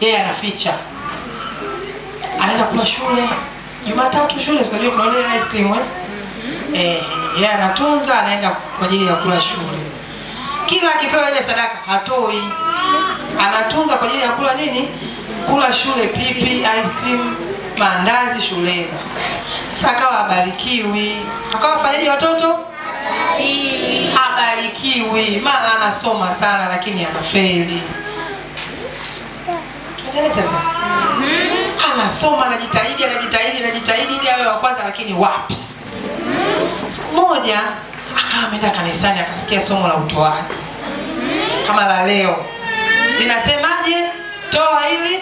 yeye anaficha. Anaenda kula shule. Jumatatu shule sio kuna ile ice cream yeye anatunza, anaenda kwa ajili ya kula shule. Kila akipewa ile sadaka hatoi. Anatunza kwa ajili ya kula nini? Kula shule, pipi, ice cream, mandazi shuleni. Sasa akawa habarikiwi. Akawa fanyaje watoto? Habarikiwi. Maana anasoma sana lakini anafeli. Tuendelee sasa. Anasoma, anajitahidi ili awe wa kwanza lakini wapi? Siku moja akawa ameenda kanisani akasikia somo la utoaji. Kama la leo. Linasemaje? Toa ili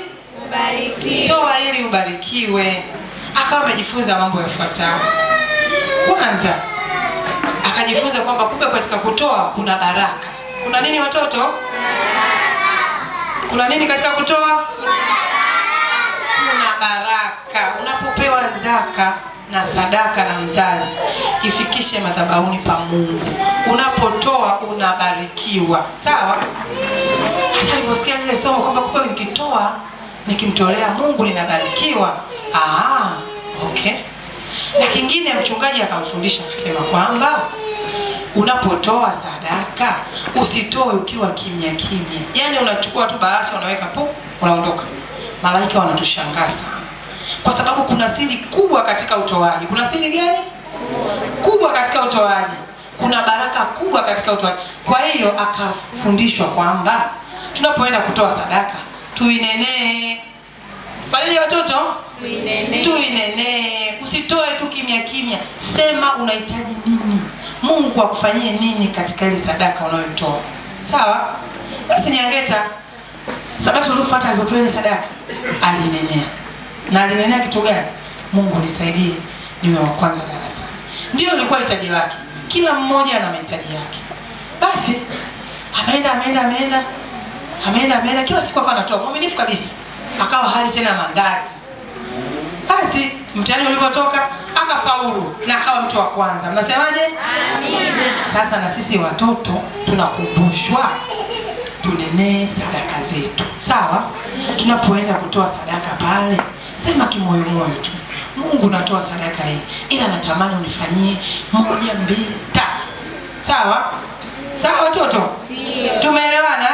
ubarikiwe. Toa ili ubarikiwe. Akawa amejifunza mambo yafuatayo. Kwanza akajifunza kwamba kumbe katika kutoa kuna baraka. Kuna nini watoto? Kuna nini katika kutoa? Kuna baraka. Unapopewa zaka na sadaka na mzazi, ifikishe madhabahuni pa Mungu. Unapotoa unabarikiwa. Sawa? Sasa aliposikia ile somo kwamba kumbe nikitoa, nikimtolea Mungu ninabarikiwa. Okay. Na kingine mchungaji akamfundisha akasema kwamba unapotoa sadaka usitoe ukiwa kimya kimya. Yaani unachukua tu bahasha unaweka po, unaondoka. Malaika wanatushangaa sana. Kwa sababu kuna siri kubwa katika utoaji. Kuna siri gani? Kubwa katika utoaji. Kuna baraka kubwa katika utoaji. Kwa hiyo akafundishwa kwamba tunapoenda kutoa sadaka tuinenee. Fanyaje watoto? Tuinenee. Usitoe tu kimya kimya. Sema unahitaji nini? Mungu akufanyie nini katika ile sadaka unayotoa. Sawa? Basi Nyangeta Sabato iliyofuata alipopewa ile sadaka alinenea. Na alinenea kitu gani? Mungu nisaidie niwe wa kwanza darasani. Ndio ilikuwa hitaji lake. Kila mmoja ana mahitaji yake. Basi ameenda kila siku akawa anatoa mwaminifu kabisa. Akawa hali tena mandazi. Basi mtihani ulipotoka akafaulu na akawa mtu wa kwanza. Mnasemaje? Amina. Sasa na sisi watoto tunakumbushwa tunenee sadaka zetu. Sawa? Tunapoenda kutoa sadaka pale, sema kimoyo moyo tu. Mungu natoa sadaka hii, ila natamani unifanyie 1, 2, 3. Sawa? Sawa watoto? Tumeelewana?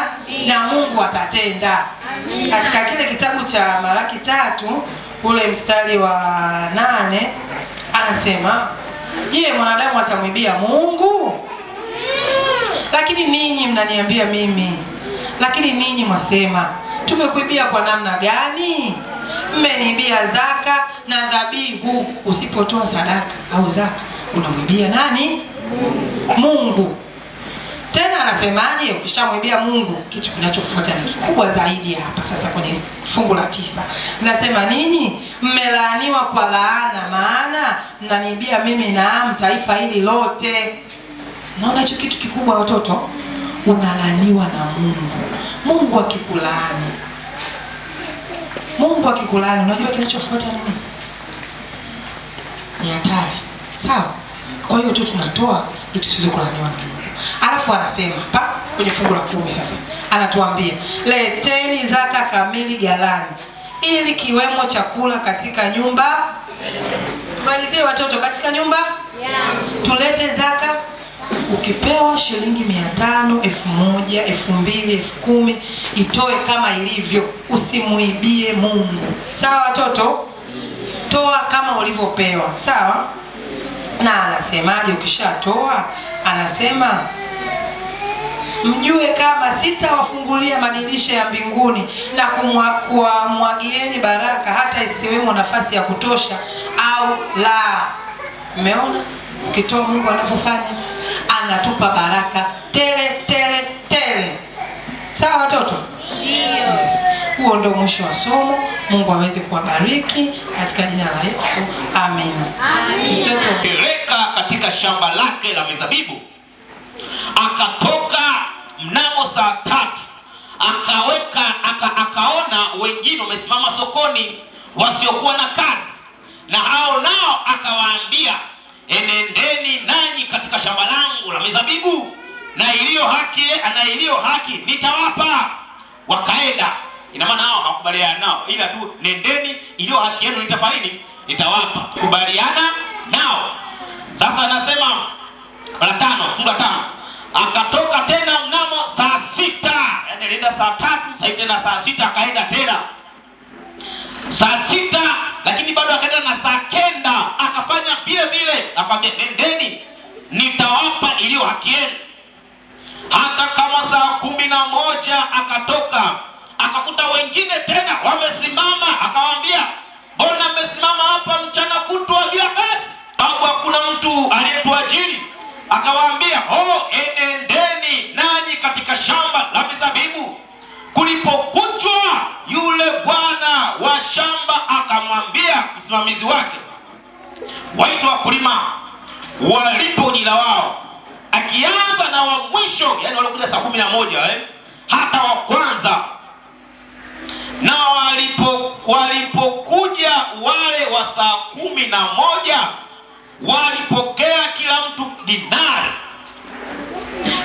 Na Mungu atatenda. Amina. Katika kile kitabu cha Malaki 3 ule mstari wa 8 anasema, "Je, mwanadamu atamwibia Mungu? Lakini ninyi mnaniambia mimi. Lakini ninyi mwasema, tumekuibia kwa namna gani? Mmeniibia zaka na dhabihu." Usipotoa sadaka au zaka, unamwibia nani? Mungu. Tena anasemaje? Ukishamwibia Mungu, kitu kinachofuata ni kikubwa zaidi hapa sasa kwenye fungu la 9. Nasema ninyi mmelaaniwa kwa laana, maana mnaniibia mimi na taifa hili lote. Naona hicho kitu kikubwa watoto. Unalaaniwa na Mungu. Mungu akikulaani, unajua kinachofuata nini? Ni hatari. Sawa? Kwa hiyo tu tunatoa ili tusiweze kulaaniwa na Mungu. Alafu anasema hapa kwenye fungu la 10 sasa. Anatuambia, "Leteni zaka kamili ghalani, ili kiwemo chakula katika nyumba." Malizie watoto, katika nyumba? Tulete zaka. Ukipewa shilingi 500, 1000, 2000, 10,000, itoe kama ilivyo. Usimuibie Mungu. Sawa watoto? Toa kama ulivyopewa. Sawa? Na anasemaje ukishatoa? Anasema, "Mjue kama sitawafungulia madirisha ya mbinguni na kuwamwagieni baraka hata isiwemo nafasi ya kutosha au la." Umeona? Ukitoa Mungu anapofanya, anatupa baraka tele tele tele. Sawa watoto? Yes. Huo ndio mwisho wa somo. Mungu aweze kuwabariki katika jina la Yesu. Amina. Mtoto peleka katika shamba lake la mizabibu, akatoka mnamo saa 3, akaona wengine wamesimama sokoni wasiokuwa na kazi, na hao nao akawaambia, "Enendeni nanyi katika shamba langu la mizabibu, na iliyo haki nitawapa." Wakaenda. Ina maana hao hawakubaliana nao, ila tu nendeni, iliyo haki yenu nitawapa. Kubaliana nao. Sasa anasema la 5, fungu la 5. Akatoka tena mnamo saa 6, yani alienda saa 3, sasa tena saa 6 akaenda tena saa 6, lakini bado akaenda na saa 9 akafanya vile vile. Akamwambia nendeni, nitawapa iliyo haki yenu. Hata kama saa 11 akatoka akakuta wengine tena wamesimama, akawaambia, mbona mmesimama hapa mchana kutwa bila kazi? Sababu hakuna mtu aliyetuajiri. Akawaambia, enendeni nanyi katika shamba la mizabibu. Kulipokuchwa, yule bwana wa shamba akamwambia msimamizi wake, waite wakulima walipo ujira wao, akianza na wa mwisho, yani walikuja saa 11 hata wa kwanza. Na walipokuja wale wa saa 11, walipokea kila mtu dinari.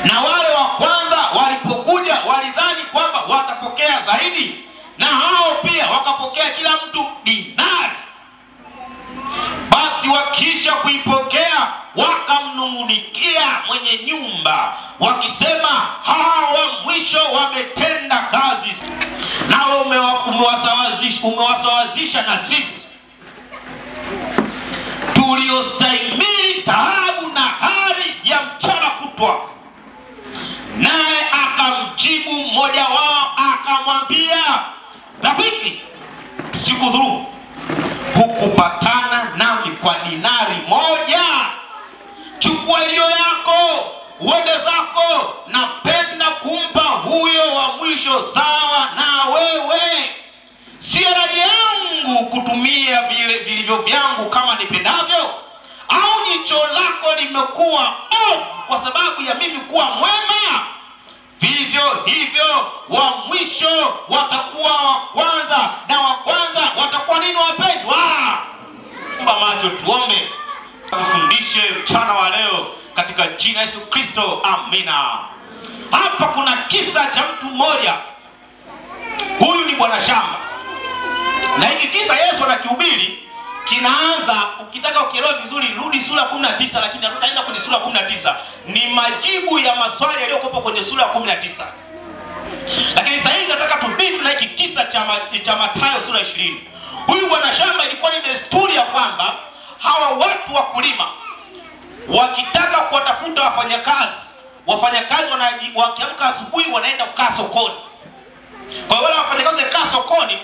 Na wale wa kwanza walipokuja walidhani kwamba watapokea zaidi, na hao pia wakapokea kila mtu dinari. Basi wakisha kuipokea wakamnung'unikia mwenye nyumba wakisema, hawa mwisho wametenda kazi, nao umewasawazisha na sisi tuliostahimili taabu na hali ya mchana kutwa. Naye akamjibu mmoja wao akamwambia, rafiki, sikudhulumu, hukupatana nami kwa dinari moja? Chukua iliyo yako uende zako. Napenda kumpa huyo wa mwisho sawa na wewe. Si radhi yangu kutumia vilivyo vyangu kama nipendavyo? Au jicho lako limekuwa ovu kwa sababu ya mimi kuwa mwema? Vivyo hivyo wa mwisho watakuwa wa kwanza, na wa kwanza watakuwa nini, wapendwa? Fumba macho tuombe. Tufundishe mchana wa leo katika jina Yesu Kristo, amina. Hapa kuna kisa cha mtu mmoja. Huyu ni bwana shamba, na hiki kisa Yesu anakihubiri. Kinaanza, ukitaka ukielewa vizuri, rudi sura 19, lakini tutaenda kwenye sura 19. Ni majibu ya maswali yaliyokuwa kwenye sura 19. Lakini sasa hivi nataka tubidi na hiki kisa cha Mathayo sura 20. Huyu bwana shamba, ilikuwa ni desturi ya kwamba hawa watu wakulima wakitaka kuwatafuta wafanyakazi wakiamka asubuhi wanaenda kukaa sokoni. Kwa hiyo wale wafanyakazi wakaa sokoni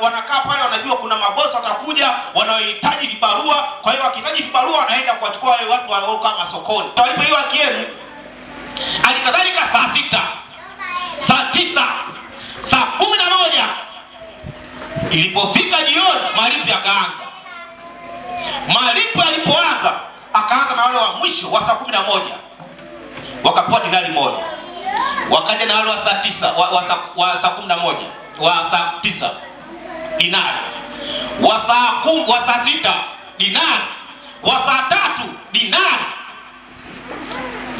wanakaa pale, wanajua kuna mabosi watakuja wanaohitaji vibarua. Kwa hiyo wakihitaji vibarua wanaenda kuwachukua wale watu waliokaa masokoni. Walipoliwa kienu, alikadhalika saa 6, saa 9, saa 11. Ilipofika jioni, malipo yakaanza. Malipo yalipoanza, akaanza na wale wa mwisho wa saa 11, wakapewa dinari moja. Wakaja na wale wa saa 9, wa saa 11, wa saa 9 dinari, wa saa 6 dinari, wa saa 3 dinari.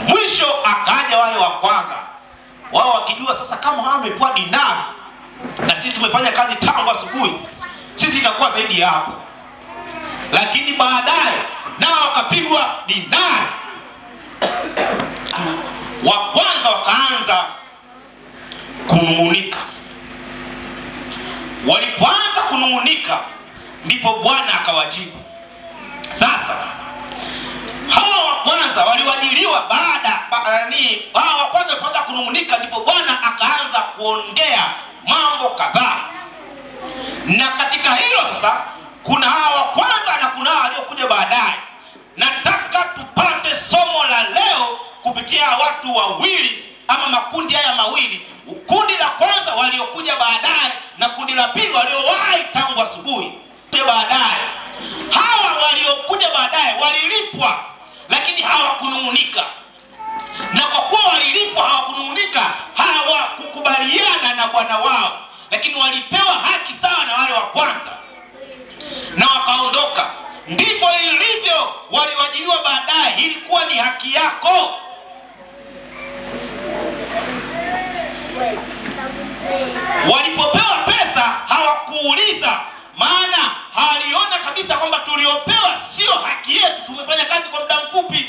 Mwisho akaja wale wa kwanza, wao wakijua sasa kama hao wamepewa dinari na sisi tumefanya kazi tangu asubuhi, sisi itakuwa zaidi ya hapo. Lakini baadaye nao wakapigwa dinari. Wa kwanza wakaanza kunung'unika. Walipoanza kunung'unika, ndipo Bwana akawajibu. Sasa hao wa kwanza waliwajiliwa hao wa kwanza walipoanza kunung'unika, ndipo Bwana akaanza kuongea mambo kadhaa. Na katika hilo sasa kuna hao wa kwanza na kuna hao waliokuja baadaye. Nataka tupate somo la leo kupitia watu wawili ama makundi haya mawili. Kundi la kwanza waliokuja baadaye na kundi la pili waliowahi tangu asubuhi. Baadaye hawa waliokuja baadaye walilipwa, lakini hawakunung'unika. Na kwa kuwa walilipwa hawakunung'unika, hawakukubaliana na bwana wao, lakini walipewa haki sawa na wale wa kwanza na wakaondoka. Ndivyo ilivyo waliwajiliwa baadaye, ilikuwa ni haki yako. Walipopewa pesa hawakuuliza, maana haliona kabisa kwamba tuliopewa sio haki yetu, tumefanya kazi kwa muda mfupi.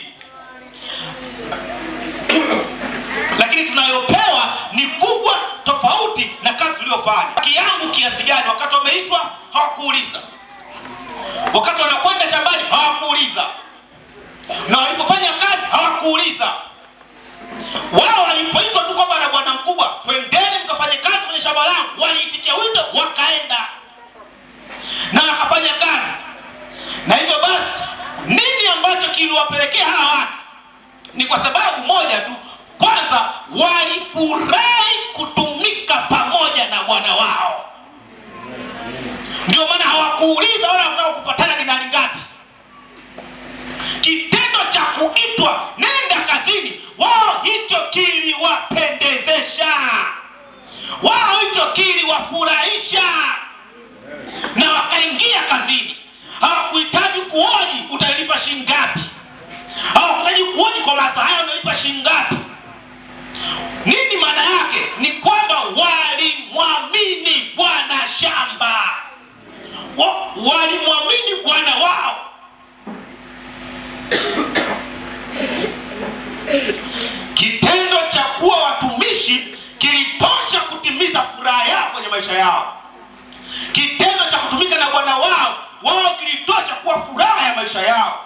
Lakini tunayopewa ni kubwa tofauti na kazi tuliyofanya. Haki yangu kiasi gani? Wakati wameitwa hawakuuliza, wakati wanakwenda shambani hawakuuliza, na walipofanya kazi hawakuuliza. Wao walipoitwa tu kwamba na bwana mkubwa, twendeni mkafanye kazi kwenye shamba langu, waliitikia wito wakaenda na wakafanya kazi. Na hivyo basi, nini ambacho kiliwapelekea hawa watu? Ni kwa sababu moja tu. Kwanza, walifurahi kutumika pamoja na bwana wao. Ndio maana hawakuuliza wala hawakutaka kupatana dinari ngapi. Kitendo cha kuitwa nenda kazini, wao hicho kiliwapendezesha, wao hicho kiliwafurahisha, na wakaingia kazini. Hawakuhitaji kuoji utalipa shilingi ngapi, hawakuhitaji kuoji kwa masaa haya unalipa shilingi ngapi. Nini maana yake? Ni kwamba walimwamini bwana shamba, walimwamini bwana wao. Kitendo cha kuwa watumishi kilitosha kutimiza furaha yao kwenye maisha yao. Kitendo cha kutumika na bwana wao kilitosha kuwa furaha ya maisha yao.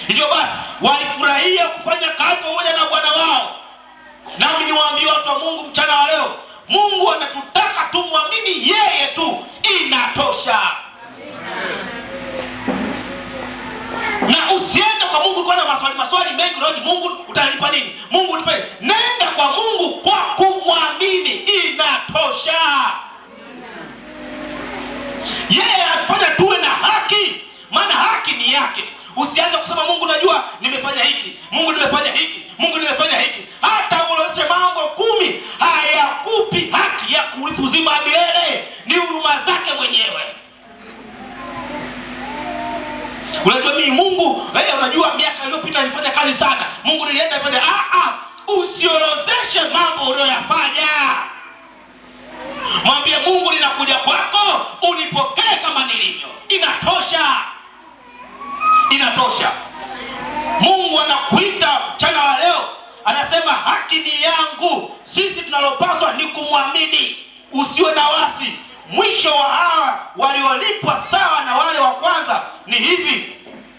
Hivyo basi, walifurahia kufanya kazi pamoja na bwana wao. Nami niwaambie watu wa Mungu mchana wa leo, Mungu anatutaka tumwamini yeye tu, inatosha. Na usiende kwa Mungu kwa na maswali mengi, roho Mungu utalipa nini? Mungu unifanye. Nenda kwa Mungu kwa kumwamini, inatosha. Yeye atufanya tuwe na haki, maana haki ni yake. Usianze kusema Mungu najua nimefanya hiki, Mungu nimefanya hiki, Mungu nimefanya hiki. Hata uloneshe mambo 10 hayakupi haki ya kurithi uzima wa milele. Ni huruma zake mwenyewe. Unajua mimi Mungu, unajua miaka iliyopita nilifanya kazi sana, Mungu nilienda ifanye. Usiorozeshe mambo uliyoyafanya. Mwambie Mungu, ninakuja kwako, unipokee kama nilivyo. Inatosha. Inatosha. Mungu anakuita mchana wa leo, anasema haki ni yangu. Sisi tunalopaswa ni kumwamini. Usiwe na wasi. Mwisho wa hawa waliolipwa sawa na wale wa kwanza ni hivi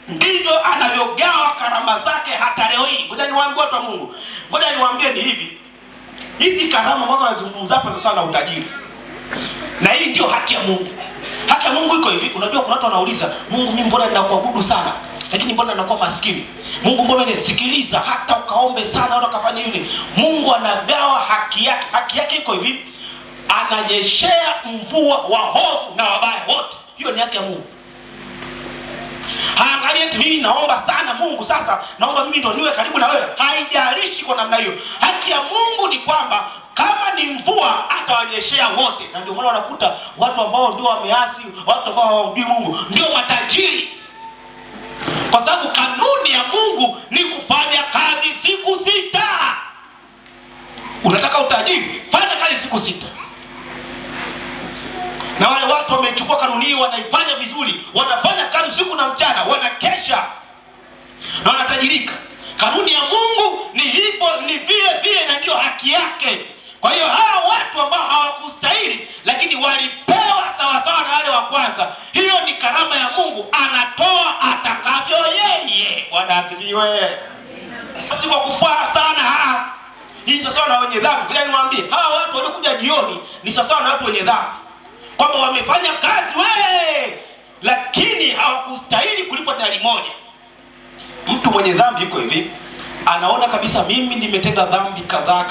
ndivyo anavyogawa karama zake hata leo hii. Ngoja niwaambie watu wa Mungu, ngoja niwaambie ni hivi. Hizi karama ambazo nazungumza hapa sasa na utajiri, na hii ndio haki ya Mungu. Haki ya Mungu iko hivi. Unajua kuna watu wanauliza, Mungu mimi mbona ninakuabudu sana lakini mbona ninakuwa maskini? Mungu mbona nisikiliza hata ukaombe sana au ukafanya yule. Mungu anagawa haki yake. Haki yake iko hivi. Ananyeshea mvua wa hofu na wabaya wote. Hiyo ni haki ya Mungu. Haangalie eti mimi naomba sana Mungu, sasa naomba mimi ndo niwe karibu na wewe. Haijalishi kwa namna hiyo. Haki ya Mungu ni kwamba kama ni mvua atawanyeshea wote. Na ndio maana wanakuta watu ambao ndio wameasi, watu ambao hawamjui Mungu ndio matajiri. Kwa sababu kanuni ya Mungu ni kufanya kazi siku 6. Unataka utajiri? Fanya kazi siku 6. Na wale watu wamechukua kanuni hii, wanaifanya vizuri, wanafanya kazi usiku na mchana, wanakesha na wanatajirika. Kanuni ya Mungu ni hivyo, ni vile vile, na ndio haki yake. Kwa hiyo hawa watu ambao hawakustahili lakini walipewa sawa sawa na wale wa kwanza, hiyo ni karama ya Mungu, anatoa atakavyo yeye. Bwana asifiwe. Si kwa kufaa sana. Hii sasa na wenye dhambi. Ngoja niwaambie, hawa watu waliokuja jioni ni sasa na watu wenye dhambi, kwamba wamefanya kazi lakini hawakustahili kulipwa dinari moja. Mtu mwenye dhambi yuko hivi, anaona kabisa mimi nimetenda dhambi kadhaa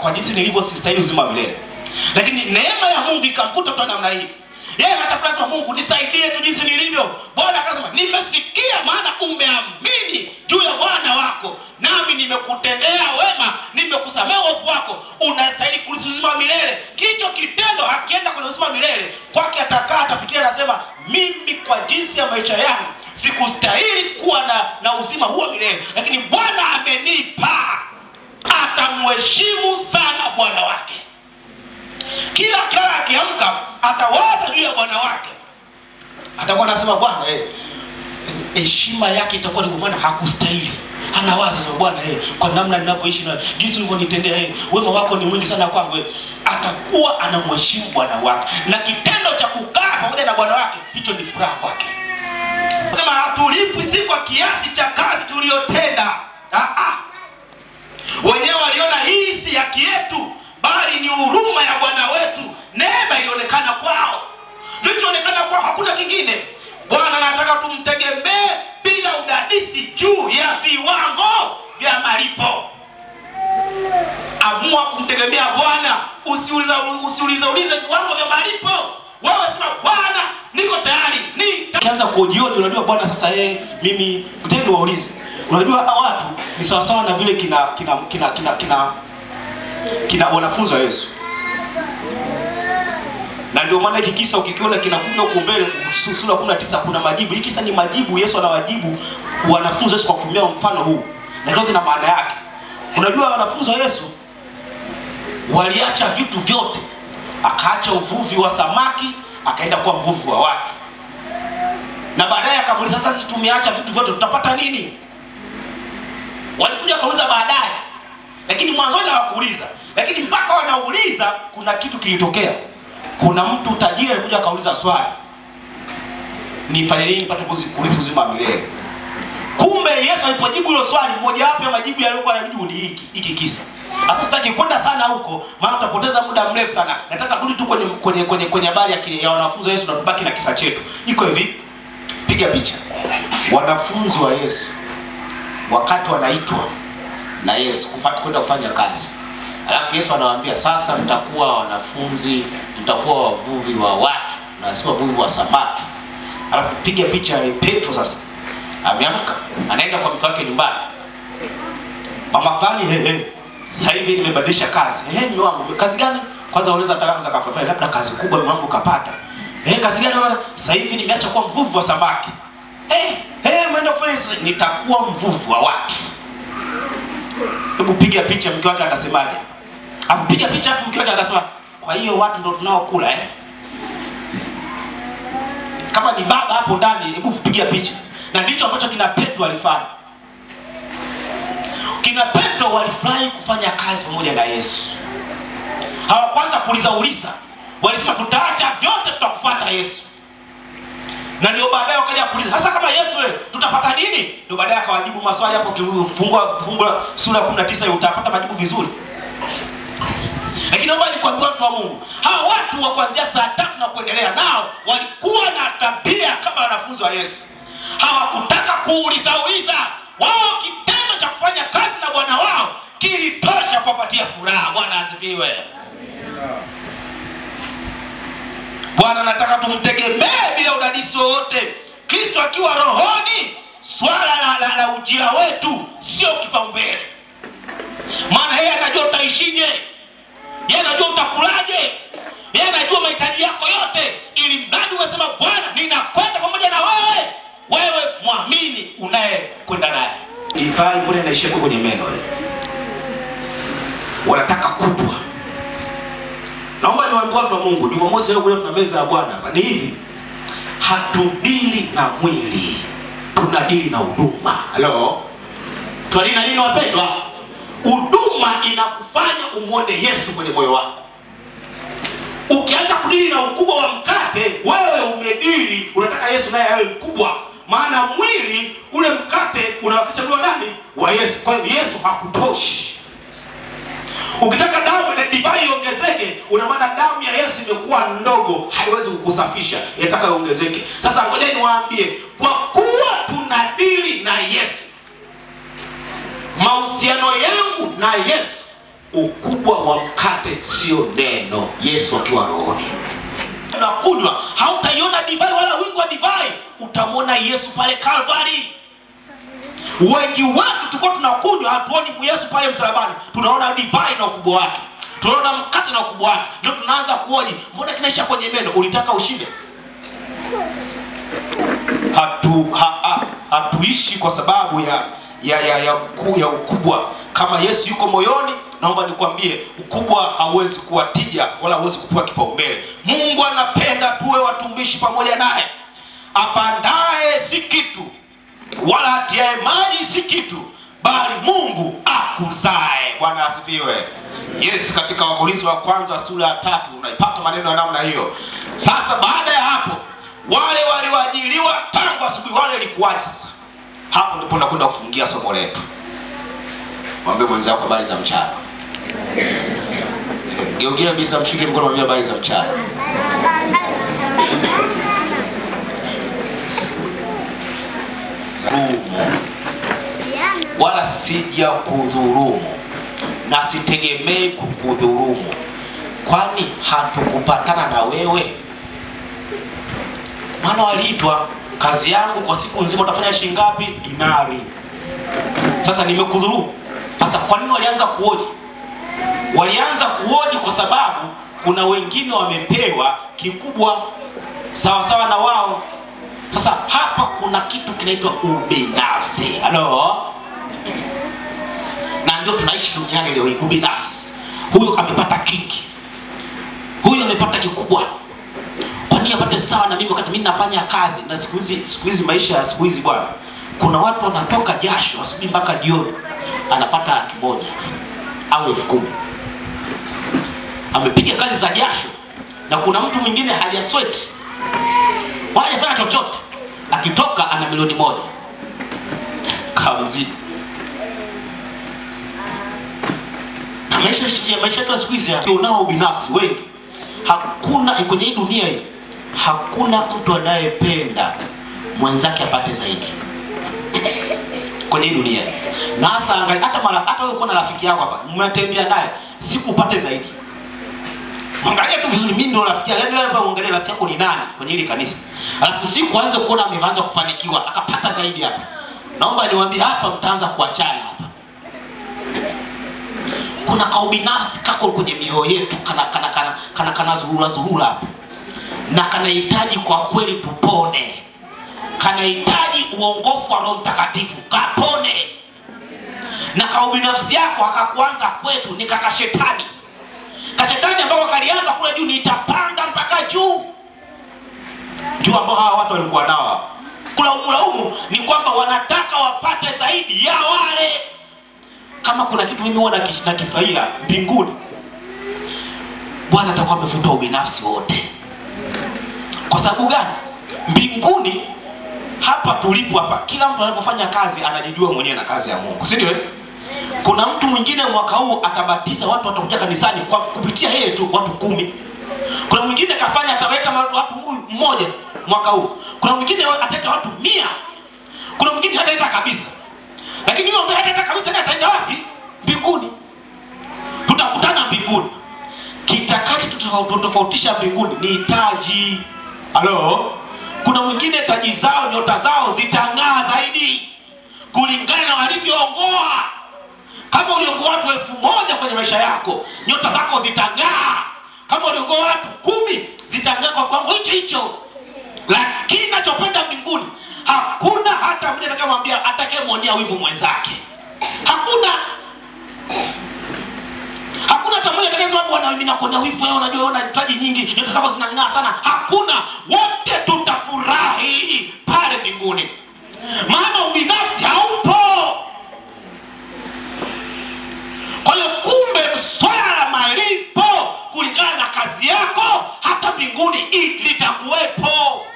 kwa jinsi nilivyo sistahili uzima milele. Lakini neema ya Mungu ikamkuta tu namna hii. Yeye anatafuta Mungu, nisaidie tu jinsi nilivyo. Bwana akasema, nimesikia maana umeamini juu ya Bwana wako, nami nimekutendea wema, nimekusamea hofu wako, unastahili kurithi uzima milele. Kicho kitendo akienda kwenye uzima milele, kwake atakaa atafikiria, anasema mimi kwa jinsi ya maisha yangu sikustahili kuwa na uzima huo milele, lakini Bwana amenipa. Atamheshimu sana Bwana wake. Kila akiamka atawaza juu ya bwana wake. Atakuwa anasema bwana heshima yake itakuwa ni maana hakustahili. Anawaza sasa bwana kwa namna ninavyoishi na jinsi ulivyonitendea wema wako ni mwingi sana kwangu. Atakuwa anamheshimu bwana wake, na kitendo cha kukaa pamoja na bwana wake hicho ni furaha kwake. Sema hatulipwi si kwa kiasi cha kazi tuliyotenda. Wenyewe waliona hii si haki yetu, bali ni huruma ya Bwana wetu. Neema ilionekana kwao. Kilichoonekana kwao hakuna kingine. Bwana anataka tumtegemee bila udadisi juu ya viwango vya malipo. Amua kumtegemea Bwana, usiulize viwango vya malipo. Wewe sema Bwana niko tayari. Kianza kujioni unajua Bwana sasa mimi utendo waulize. Unajua watu ni sawa sawa na vile kina wanafunzi wa Yesu. Na ndio maana hiki kisa ukikiona kinakuja huko mbele sura 19 kuna majibu. Hiki kisa ni majibu, Yesu anawajibu wanafunzi Yesu kwa kutumia mfano huu. Na ndio kina maana yake. Unajua wanafunzi wa Yesu waliacha vitu vyote. Akaacha uvuvi wa samaki, akaenda kuwa mvuvi wa watu. Na baadaye akamuuliza sasa sisi tumeacha vitu vyote tutapata nini? Walikuja kuuliza baadaye. Lakini mwanzoni hawakuuliza. Lakini mpaka wanauliza kuna kitu kilitokea. Kuna mtu tajiri alikuja akauliza swali. Nifanye nini nipate kurithi uzima wa milele? Kumbe Yesu alipojibu hilo swali, mmoja wapo ya majibu yaliokuwa anajibu ni hiki kisa. Sasa sitaki kwenda sana huko, maana tutapoteza muda mrefu sana. Nataka turudi tu kwenye habari ya wanafunzi wa Yesu na tubaki na kisa chetu. Iko hivi. Piga picha. Wanafunzi wa Yesu wakati wanaitwa na Yesu kwenda kufanya kazi. Alafu Yesu anawaambia sasa mtakuwa wanafunzi, mtakuwa wavuvi wa watu, na sio wavuvi wa samaki. Alafu piga picha ya Petro sasa. Ameamka, anaenda kwa mke wake nyumbani. Mama fulani sasa hivi nimebadilisha kazi. Mume wangu, kazi gani? Kwanza uliza taarifa kafanya labda kazi kubwa mume wangu kapata. Kazi gani bwana? Sasa hivi nimeacha kuwa mvuvi wa samaki. Mwenda kufanya nitakuwa mvuvi wa watu. Hebu piga picha mke wake atasemaje? Piga picha afu mke wake akasema kwa hiyo watu ndio tunaokula Kama ni baba hapo ndani hebu piga picha. Na ndicho ambacho kina Petro alifanya. Kina Petro walifurahi kufanya kazi pamoja na Yesu. Hawakwanza kuuliza. Walisema tutaacha vyote tutakufuata Yesu. Na ndio baadaye wakaja kuuliza, sasa kama Yesu tutapata nini? Ndio baadaye akawajibu maswali hapo ukifungua sura 19 utapata majibu vizuri. Lakini naomba nikwambie watu wa Mungu, hao watu wa kuanzia saa 3 na kuendelea nao walikuwa na tabia kama wanafunzi wa Yesu. Hawakutaka kuuliza. Wao kitendo cha kufanya kazi na Bwana wao kilitosha kuwapatia furaha. Bwana asifiwe. Bwana anataka tumtegemee bila udadisi wowote. Kristo akiwa rohoni, swala la ujira wetu sio kipaumbele. Maana yeye anajua utaishije. Yeye anajua utakulaje. Yeye anajua mahitaji yako yote. Ili mradi unasema Bwana ninakwenda pamoja na wewe. Wewe muamini unayekwenda naye. Divai mbona inaishia kwenye meno wanataka kubwa. Naomba niwaambie watu wa Mungu, Jumamosi leo tuna meza ya Bwana hapa. Ni hivi. Hatudili na mwili. Tunadili na huduma. Hello. Tunadili na nini wapendwa? Huduma inakufanya umuone Yesu kwenye moyo wako. Ukianza kudili na ukubwa wa mkate, wewe umedili, unataka Yesu naye awe mkubwa. Maana mwili ule mkate unawakichagua nani? Wa Yesu. Kwa hiyo Yesu hakutoshi. Ukitaka damu na divai iongezeke, una maana damu ya Yesu imekuwa ndogo, haiwezi kukusafisha, inataka iongezeke. Sasa ngoja niwaambie, kwa kuwa tunadili na Yesu, mahusiano yangu na Yesu, ukubwa wa mkate sio neno. Yesu akiwa rohoni. Unakunywa, hautaiona divai wala wingi wa divai, utamwona Yesu pale Calvary. Wengi watu tuko tunakunywa hatuoni Yesu pale msalabani. Tunaona divai na ukubwa wake. Tunaona mkate na ukubwa wake. Ndio tunaanza kuoji, mbona kinaisha kwenye meno? Ulitaka ushinde? Hatuishi kwa sababu ya ukubwa. Kama Yesu yuko moyoni, naomba nikwambie ukubwa hauwezi kuwa tija wala hauwezi kupewa kipaumbele. Mungu anapenda tuwe watumishi pamoja naye. Apandaye si kitu wala atiaye maji si kitu, bali Mungu akuzae. Bwana asifiwe. Yes, katika Wakorintho wa kwanza sura ya 3 unaipata maneno ya namna hiyo. Sasa baada ya hapo, wale walioajiriwa tangu asubuhi, wale ilikuwaje sasa? Hapo ndipo nakwenda kufungia somo letu. Mwambie mwenzako habari za mchana. Geukia bisa, mshike mkono, mwambie habari za mchana. Wala sija kudhulumu na sitegemei kukudhulumu, kwani hatukupatana na wewe? Maana waliitwa kazi yangu kwa siku nzima utafanya shilingi ngapi? Dinari. Sasa nimekudhulumu. Sasa kwa nini walianza kuoji? Walianza kuoji kwa sababu kuna wengine wamepewa kikubwa sawa sawa na wao. Sasa hapa kuna kitu kinaitwa ubinafsi. Halo? Na ndio tunaishi duniani leo hii, ubinafsi. Huyu amepata kingi, huyu amepata kikubwa, kwa nini apate sawa na mimi wakati mimi nafanya kazi? Na siku hizi maisha ya siku hizi bwana, kuna watu wanatoka jasho asubuhi mpaka jioni anapata 1,000 au 10,000. Amepiga kazi za jasho. Na kuna mtu mwingine hajasweat wala hajafanya chochote, akitoka ana milioni 1 kamzi. Maisha yetu siku hizi unao ubinafsi wengi. Hakuna kwenye hii dunia hii, hakuna mtu anayependa mwenzake apate zaidi kwenye hii dunia. Na hasa angalia, hata wewe uko na rafiki yako hapa, mnatembea naye, siku upate zaidi. Angalia tu vizuri, mimi ndio rafiki yako. Yaani wewe angalia rafiki yako ni nani kwenye hili kanisa. Alafu siku aanze kuona ameanza kufanikiwa, akapata zaidi hapa. Naomba niwaambie hapa mtaanza kuachana hapa. Kuna kaubinafsi kako kwenye mioyo yetu, kana zuhura hapa. Na kanahitaji kwa kweli tupone. Kanahitaji uongofu wa Roho Mtakatifu, kapone. Na kaubinafsi yako akakuanza kwetu ni kakashetani. Kashetani ambao kalianza kule juu, nitapanda mpaka juu. Juu ambao hawa watu walikuwa nao. Kulaumu ni kwamba wanataka wapate zaidi ya wale. Kama kuna kitu mimi huwa nakifurahia mbinguni, Bwana atakuwa amefuta ubinafsi wote. Kwa sababu gani? Mbinguni hapa tulipo hapa, kila mtu anapofanya kazi anajijua mwenyewe na kazi ya Mungu, si ndio? Kuna mtu mwingine mwaka huu atabatiza watu, watakuja kanisani kwa kupitia yeye tu watu 10. Kuna mwingine kafanya ataweka watu 1 mwaka huu. Kuna mwingine ataleta watu 100. Kuna mwingine hataleta kabisa. Lakini yule ambaye hataleta kabisa ni ataenda wapi? Mbinguni. Tutakutana mbinguni. Kitakacho tutofautisha mbinguni ni taji. Halo? Kuna mwingine taji zao, nyota zao zitang'aa zaidi kulingana na walivyoongoa. Kama uliongoa watu 1,000 kwenye maisha yako, nyota zako zitang'aa. Kama uliongoa watu 10, zitang'aa kwa kiwango hicho. Lakini nachopenda mbinguni, hakuna hata mmoja atakayemwambia atakayemwonea wivu mwenzake. Hakuna hata mmoja atakayesema bwana mimi nakuonea wivu wewe, unajua una taji nyingi, nyota zako zinang'aa sana. Hakuna, wote tutafurahi pale mbinguni. Maana ubinafsi haupo. Kwa hiyo kumbe swala la malipo kulingana na kazi yako hata mbinguni litakuwepo.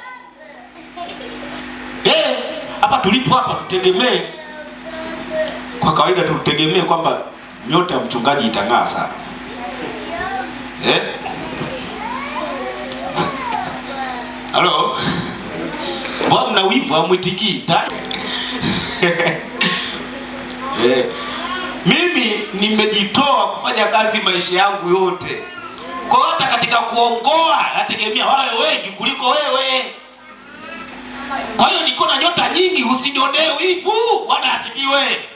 Hapa tulipo hapa tutegemee, kwa kawaida tutegemee kwamba nyota ya mchungaji itang'aa sana. Halo? Mbona mna wivu hamwitikii? Mimi nimejitoa kufanya kazi maisha yangu yote. Kwa hata katika kuongoa nategemea wale wengi kuliko wewe. Kwa hiyo niko na nyota nyingi, usinionee wivu. Bwana asifiwe.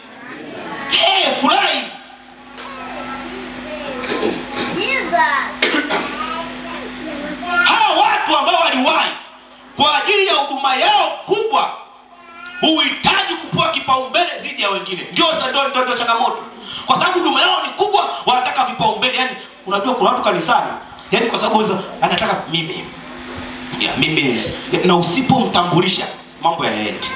Furahi. Hao watu ambao waliwahi kwa ajili ya huduma yao kubwa, huhitaji kupewa kipaumbele dhidi ya wengine. Ndio changamoto. Kwa sababu huduma yao ni kubwa, wanataka vipaumbele. Yaani unajua kuna watu kanisani, yaani kwa sababu hizo anataka mimi. Mimi na usipomtambulisha mambo yaende.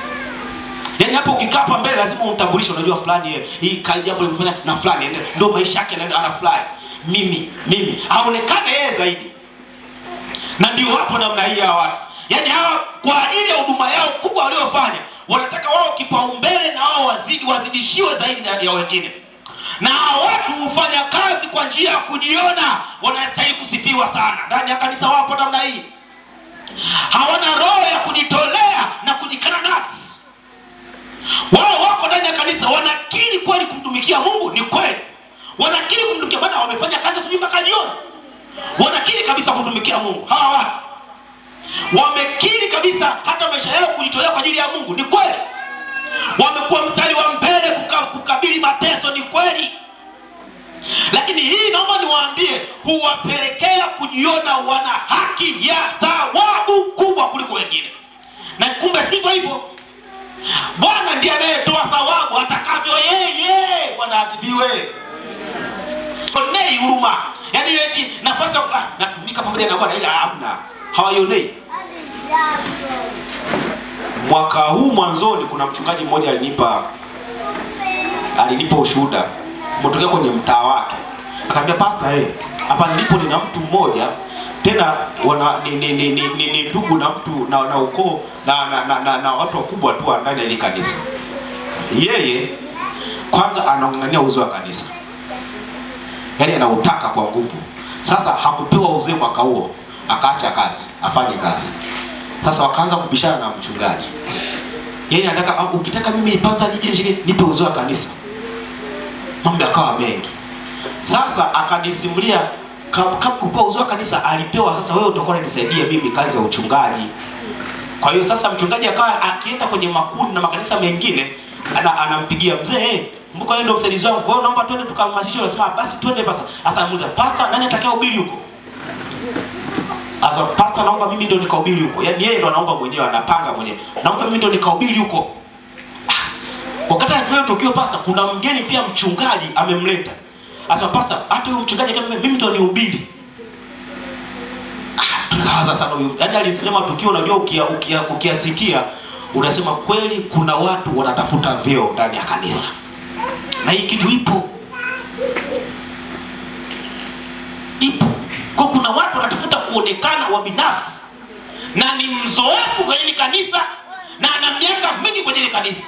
Yaani hapo ukikaa hapa mbele lazima umtambulishe, unajua fulani hii kai jambo limefanya na fulani, ndio maisha yake ana fly. Mimi haonekane yeye zaidi. Na ndio hapo namna hii ya watu. Yaani hawa kwa ajili ya huduma yao kubwa waliofanya, wanataka wao kipaumbele na wao wazidishiwe zaidi ya wengine. Na watu hufanya kazi kwa njia ya kujiona wanastahili kusifiwa sana. Ndani ya kanisa wapo namna hii. Hawana roho ya kujitolea na kujikana nafsi. Wao wako ndani ya kanisa wanakiri kweli kumtumikia Mungu, ni kweli. Wanakiri kumtumikia, maana wamefanya kazi asubuhi mpaka jioni. Wanakiri kabisa kumtumikia Mungu. Hawa watu wamekiri kabisa hata maisha yao kujitolea kwa ajili ya Mungu, ni kweli. Wamekuwa mstari wa mbele kukabili mateso, ni kweli. Lakini hii naomba niwaambie, huwapelekea kujiona wana haki ya thawabu kubwa kuliko wengine. Na kumbe sivyo hivyo. Bwana ndiye anayetoa thawabu atakavyo yeye. Bwana asifiwe. Onei huruma. Yaani ile nafasi natumika pamoja na Bwana ile hamna. Hawayonei. Mwaka huu mwanzoni kuna mchungaji mmoja alinipa ushuhuda mtokea kwenye mtaa wake. Akaniambia, pastor, hapa nilipo nina mtu mmoja tena ni ndugu na mtu na ukoo na watu wakubwa tu ndani ya ile kanisa. Yeye kwanza anaong'ang'ania uzee wa kanisa. Yaani anautaka kwa nguvu. Sasa hakupewa uzee mwaka huo, akaacha kazi, afanye kazi. Sasa wakaanza kubishana na mchungaji. Yeye anataka, ukitaka mimi pastor nije nipe uzee wa kanisa. Mambo yakawa mengi. Sasa akanisimulia kama kupewa uzee wa kanisa alipewa, sasa wewe utakuwa unanisaidia mimi kazi ya uchungaji. Kwa hiyo sasa mchungaji akawa akienda kwenye makundi na makanisa mengine anampigia mzee, kumbuka yeye ndio msaidizi wangu. Kwa hiyo naomba twende tukahamasishe. Anasema basi twende basi. Sasa anamuuliza, pastor, nani atakayehubiri huko? Asa pastor, naomba mimi ndio nikahubiri huko. Yaani yeye ndio anaomba mwenyewe, anapanga mwenyewe. Naomba mimi ndio nikahubiri huko. Wakati anasema tukio pastor, kuna mgeni pia mchungaji amemleta. Asa pastor, hata huyo mchungaji kama mimi ndio nihubiri. Tukaanza sana huyo. Yaani alisema tukio, unajua ukiasikia unasema kweli kuna watu wanatafuta vyeo ndani ya kanisa. Na hii kitu ipo. Kwa kuna watu wanatafuta kuonekana wa binafsi na ni mzoefu kwenye ile kanisa na ana miaka mingi kwenye ile kanisa.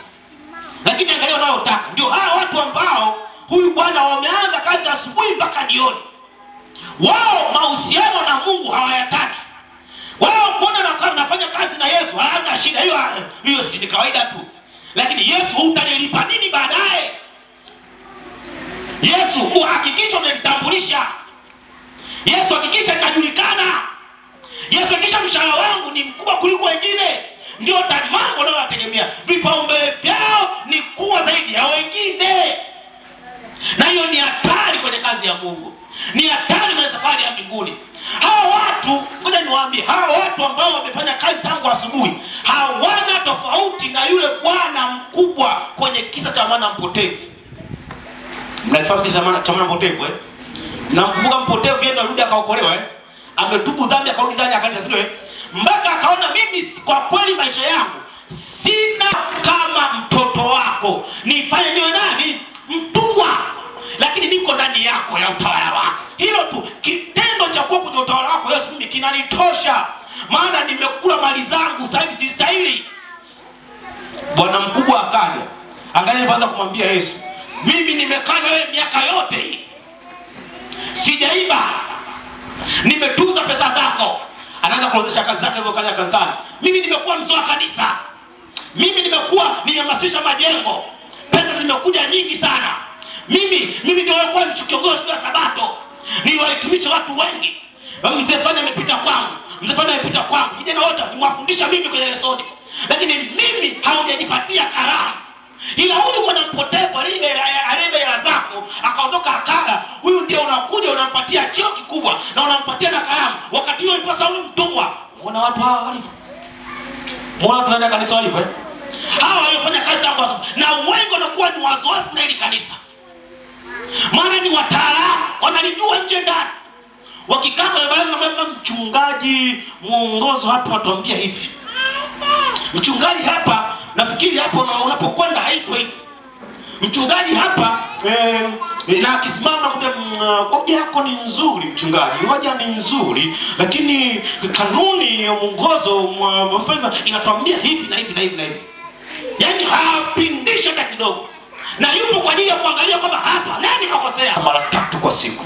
Lakini angalia wanayotaka. Ndio hawa watu ambao huyu bwana wameanza kazi asubuhi mpaka jioni. Wao mahusiano na Mungu hawayataki. Wao kuona nafanya kazi na Yesu hana shida, hiyo si kawaida tu. Lakini Yesu utanilipa nini baadaye? Yesu uhakikisha umenitambulisha. Yesu hakikisha ninajulikana. Yesu hakikisha mshahara wangu ni mkubwa kuliko wengine. Ndio mambo wanayotegemea. Vipaumbele vyao ni kuwa zaidi ya wengine. Na hiyo ni hatari kwenye kazi ya Mungu. Ni hatari kwenye safari ya mbinguni. Hawa watu, ngoja niwaambie, hawa watu ambao wamefanya kazi tangu asubuhi, hawana tofauti na yule bwana mkubwa kwenye kisa cha mwana mpotevu. Mnafahamu kisa cha mwana mpotevu Namkumbuka mpotevu yeye arudi akaokolewa ametubu dhambi akarudi ndani ya kanisa sio mpaka akaona mimi kwa kweli maisha yangu sina kama mtoto wako, nifanye niwe nani? Mtumwa. Lakini niko ndani yako ya utawala wako. Hilo tu kitendo cha kuwa kwenye utawala wako Yesu mimi kinanitosha. Maana nimekula mali zangu sasa hivi sistahili. Bwana mkubwa akaja. Angalia alianza kumwambia Yesu, mimi nimekaa na wewe miaka yote hii. Sijaiba. Nimetunza pesa zako. Anaanza kuozesha kazi zake hivyo kaja kanisani. Mimi nimekuwa mzee wa kanisa. Mimi nimekuwa nimehamasisha majengo. Pesa zimekuja nyingi sana. Mimi ndio nilikuwa mchukiongozi wa Sabato. Niliwaitumisha watu wengi. Mzee fanya amepita kwangu. Mzee fanya amepita kwangu. Vijana wote nimewafundisha mimi kwenye lesoni. Lakini mimi haujanipatia karamu. Ila huyu mwana mpotevu alibe hela zako akaondoka akala. Huyu ndio unakuja unampatia cheo kikubwa na unampatia na karamu. Wakati huo ilipasa huyu mtumwa. Muona watu hawa walivyo. Muona tunaenda kanisa walivyo hawa waliofanya kazi tangu asubuhi, na wengi wanakuwa ni wazoefu na hili kanisa, maana ni wataalamu, wanalijua nje ndani. Wakikaa kwa baraza na mchungaji mwongozo hapa watuambia hivi, mchungaji hapa nafikiri hapo unapokwenda haiko hivi, mchungaji hapa na akisimama kumwambia hoja yako ni nzuri mchungaji, hoja ni nzuri, lakini kanuni ya mwongozo mfalme inatuambia hivi na hivi na hivi na hivi. Yaani hapindisha hata kidogo, na yupo kwa ajili ya kuangalia kwamba hapa nani kakosea. Mara 3 kwa siku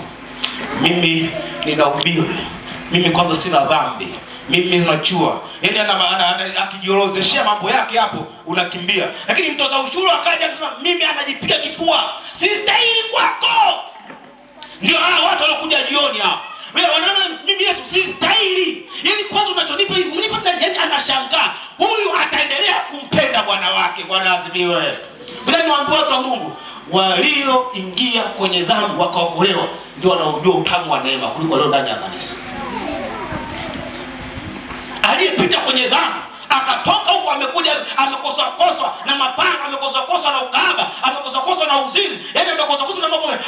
mimi ninahubiri, mimi kwanza sina dhambi, mimi najua. Yaani akijiorozeshia mambo yake hapo unakimbia. Lakini mtoza ushuru akaja akasema mimi anajipiga kifua, sistahili kwako. Ndio hao watu walokuja jioni hao, wewe wanaona mimi Yesu sistahili. Yaani kwanza unachonipa hivi mnipa ndani, yaani anashangaa huyu ataendelea kumpenda bwana wake. Bwana asifiwe. Bila niwaambie watu wa Mungu, walioingia kwenye dhambi wakaokolewa ndio wanaojua utamu wa neema kuliko leo ndani ya kanisa. Aliyepita kwenye dhambi akatoka huko amekuja amekoswa na mapanga, amekoswa na ukahaba, amekoswa na uzinzi, yaani amekoswa na mambo mengi,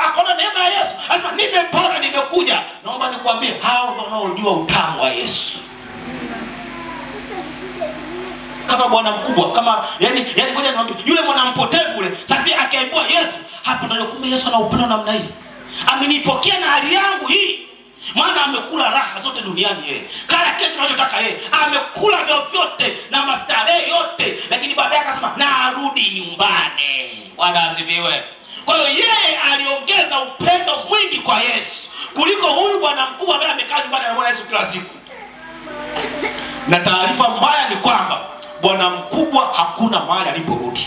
akaona neema ya Yesu, anasema nimepona, nimekuja. Naomba nikwambie hao wanaojua utamu wa Yesu. Kama bwana mkubwa, kama yani ngoja niwaambie, yule mwanampotevu yule sasa akaibua Yesu, hapo ndio kumbe Yesu ana upendo namna hii. Amenipokea na hali yangu hii. Maana amekula raha zote duniani yeye. Kala kile tunachotaka yeye. Amekula vyote na mastarehe yote, lakini baadaye akasema narudi nyumbani. Bwana asifiwe. Kwa hiyo yeye aliongeza upendo mwingi kwa Yesu kuliko huyu bwana mkubwa ambaye amekaa nyumbani na Yesu kila siku. Na taarifa mbaya ni kwamba bwana mkubwa hakuna mahali aliporudi.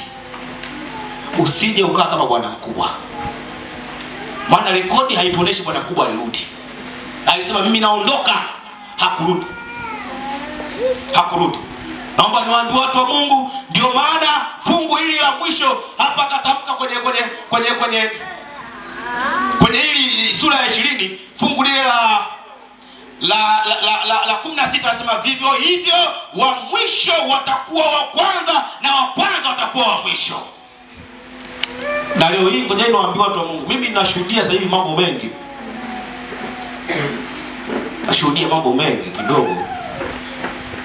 Usije ukaa kama bwana mkubwa, maana rekodi haituoneshi bwana mkubwa alirudi. Alisema mimi naondoka, hakurudi. Naomba niwaambie watu wa Mungu, ndio maana fungu hili la mwisho hapa katamka kwenye hili sura ya 20, fungu lile la 16 anasema vivyo hivyo wa mwisho watakuwa wa kwanza na wa kwanza watakuwa wa mwisho. Na leo hii ngoja niwaambie watu wa Mungu, mimi ninashuhudia sasa hivi mambo mengi. Nashuhudia mambo mengi kidogo,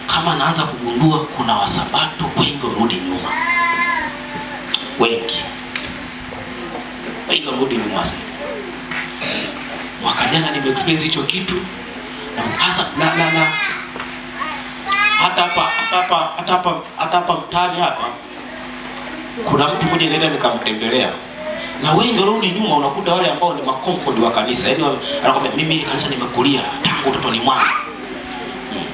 kama naanza kugundua kuna wasabato wengi warudi nyuma. Wengi warudi nyuma sasa. Mwaka jana nimeexperience hicho kitu. Hasa na hata hapa mtaani hapa kuna mtu mmoja nenda nikamtembelea, na wengi warudi nyuma. Unakuta wale ambao ni makonkodi wa kanisa, yaani anakuambia mimi ni kanisa nimekulia tangu utotoni mwangu,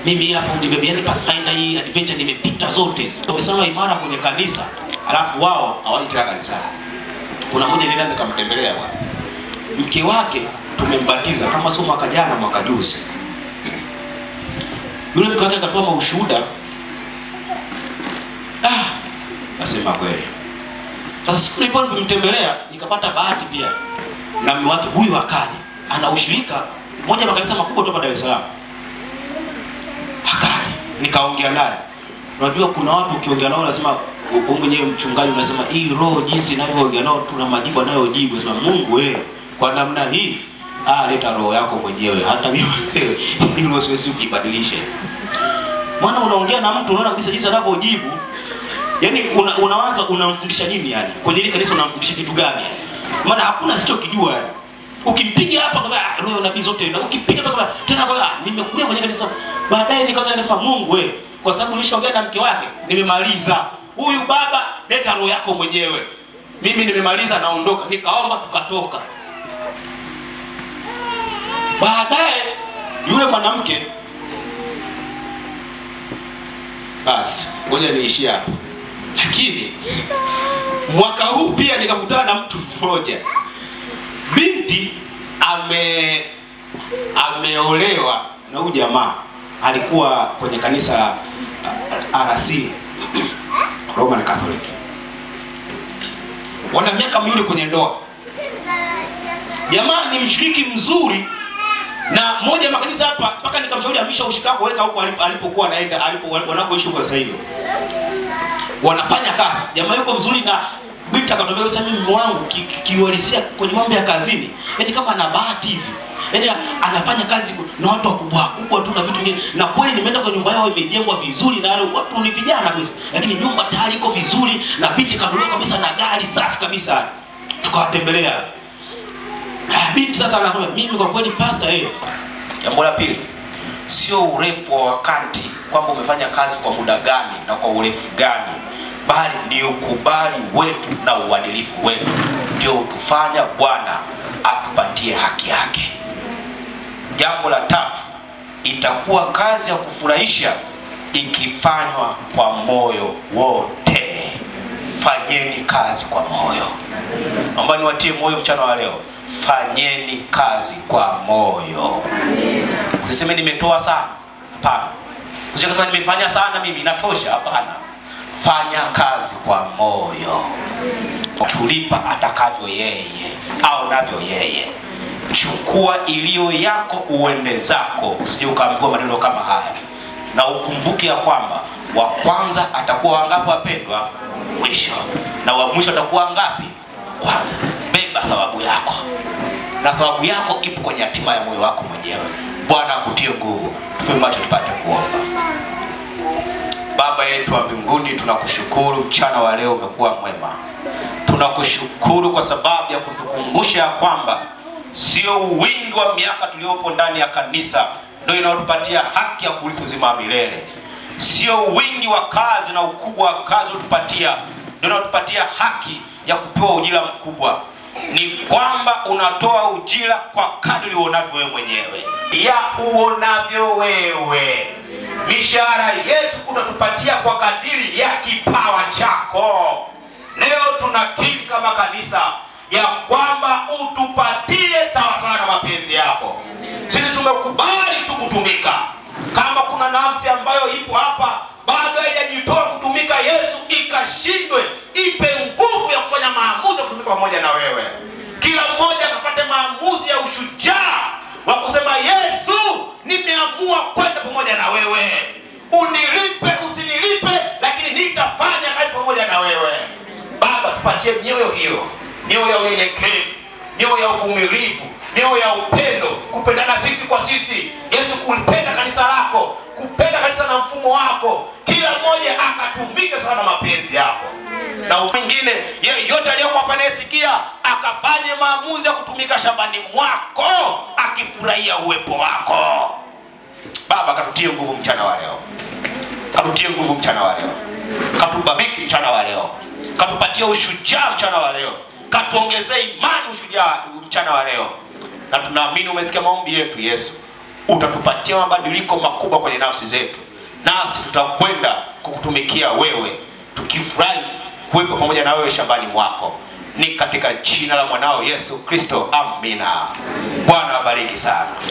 mimi hapo nimebiani Pathfinder hii adventure nimepita zote, wamesema imara kwenye kanisa, alafu wao hawaji tena kanisani. Kuna mmoja nenda nikamtembelea bwana, mke wake tumembatiza kama sio mwaka jana mwaka juzi. Yule mke wake akatoa maushuhuda, nasema kweli. Sasa siku nilipomtembelea nikapata bahati pia na mume wake huyu akaja, ana ushirika moja makanisa makubwa tu hapa Dar es Salaam. Akaja nikaongea naye. Unajua kuna watu ukiongea nao lazima wewe mwenyewe mchungaji unasema hii roho jinsi inavyoongea nao tuna majibu anayojibu. Unasema Mungu wewe kwa namna hii leta roho yako mwenyewe, hata mimi hilo siwezi kubadilisha. Maana unaongea na mtu unaona kabisa jinsi anavyojibu. Yaani unaanza unamfundisha nini yani? Kwenye ile kanisa unamfundisha kitu gani yani? Maana hakuna sichokijua yani. Ukimpiga hapa kama roho nabii zote na ukipiga kama tena kama nimekulia kwenye kanisa. Baadaye nikaanza nasema Mungu wewe, kwa sababu nilishaongea na mke wake, nimemaliza. Huyu baba leta roho yako mwenyewe. Mimi nimemaliza naondoka. Nikaomba tukatoka. Baadaye yule mwanamke basi ngoja niishie hapo. Lakini mwaka huu pia nikakutana na mtu mmoja. Binti ameolewa na huyu jamaa. Alikuwa kwenye kanisa RC Roman Catholic. Wana miaka miwili kwenye ndoa. Jamaa ni mshiriki mzuri na moja makanisa hapa, mpaka nikamshauri amisha ushika wako weka huko alipokuwa anaenda wanakoishi kwa sasa hivi. wanafanya kazi. Jamaa yuko mzuri na binti akatambia sasa mimi mume wangu kiuhalisia kwenye mambo ya kazini. Yaani kama ana bahati hivi. Yaani anafanya kazi na watu wakubwa tu na vitu vingine. Na kweli nimeenda kwa nyumba yao imejengwa vizuri na wale watu ni vijana kabisa. Lakini nyumba tayari iko vizuri na binti kanunuliwa kabisa na gari safi kabisa. Tukawatembelea. Binti sasa anakuambia mimi kwa kweli pastor Jambo la pili, sio urefu wa wakati kwamba umefanya kazi kwa muda gani na kwa urefu gani, bali ni ukubali wetu na uadilifu wetu ndio utufanya Bwana akupatie haki yake. Jambo la tatu, itakuwa kazi ya kufurahisha ikifanywa kwa moyo wote. Fanyeni kazi kwa moyo. Naomba niwatie moyo mchana wa leo. Fanyeni kazi kwa moyo. Usiseme nimetoa sana. Hapana. Usiseme nimefanya sana mimi inatosha. Hapana. Fanya kazi kwa moyo. Tulipa atakavyo yeye au navyo yeye. Chukua iliyo yako uende zako. Usije ukaambiwa maneno kama haya. Na ukumbuke ya kwamba wa kwanza atakuwa wangapi wapendwa? Mwisho. Na wa mwisho atakuwa ngapi? Kwanza. Beba thawabu yako. Na thawabu yako ipo kwenye hatima ya moyo wako mwenyewe. Bwana akutie nguvu. Tufunge macho tupate kuomba. Baba yetu wa mbinguni, tunakushukuru mchana wa leo umekuwa mwema. Tunakushukuru kwa sababu ya kutukumbusha ya kwamba sio wingi wa miaka tuliopo ndani ya kanisa ndio inayotupatia haki ya kurithi uzima wa milele. Sio wingi wa kazi na ukubwa wa kazi utupatia ndio inayotupatia haki ya kupewa ujira mkubwa. Ni kwamba unatoa ujira kwa kadri uonavyo wewe mwenyewe. Ya uonavyo wewe. Mishahara yetu utatupatia kwa kadiri ya kipawa chako. Leo tunakiri kama kanisa ya kwamba utupatie sawa sawa na mapenzi yako. Sisi tumekubali tukutumika. Kama kuna nafsi ambayo ipo hapa bado haijajitoa kutumika Yesu, ikashindwe, ipe nguvu ya kufanya maamuzi ya kutumika pamoja na wewe. Kila mmoja akapate maamuzi ya ushujaa wa kusema Yesu, nimeamua kwenda pamoja na wewe. Unilipe usinilipe, lakini nitafanya kazi pamoja na wewe. Baba, tupatie mioyo hiyo, mioyo ya unyenyekevu, mioyo ya uvumilivu, mioyo ya upendo, kupendana sisi kwa sisi. Yesu, kulipenda kanisa lako, kupenda kanisa na mfumo wako, kila mmoja akatumike sana mapenzi yako. Na mwingine yeyote aliyokuwa panayesikia akafanye maamuzi ya kutumika shambani mwako akifurahia uwepo wako. Baba, katutie nguvu mchana wa leo. Katutie nguvu mchana wa leo. Katubariki mchana wa leo. Katupatie ushujaa mchana wa leo. Katuongezee imani ushujaa mchana wa leo. Na tunaamini umesikia maombi yetu Yesu. Utatupatia mabadiliko makubwa kwenye nafsi zetu. Nasi tutakwenda kukutumikia wewe, tukifurahi kuwepo pamoja na wewe shambani mwako. Ni katika jina la mwanao Yesu Kristo. Amina. Bwana abariki sana.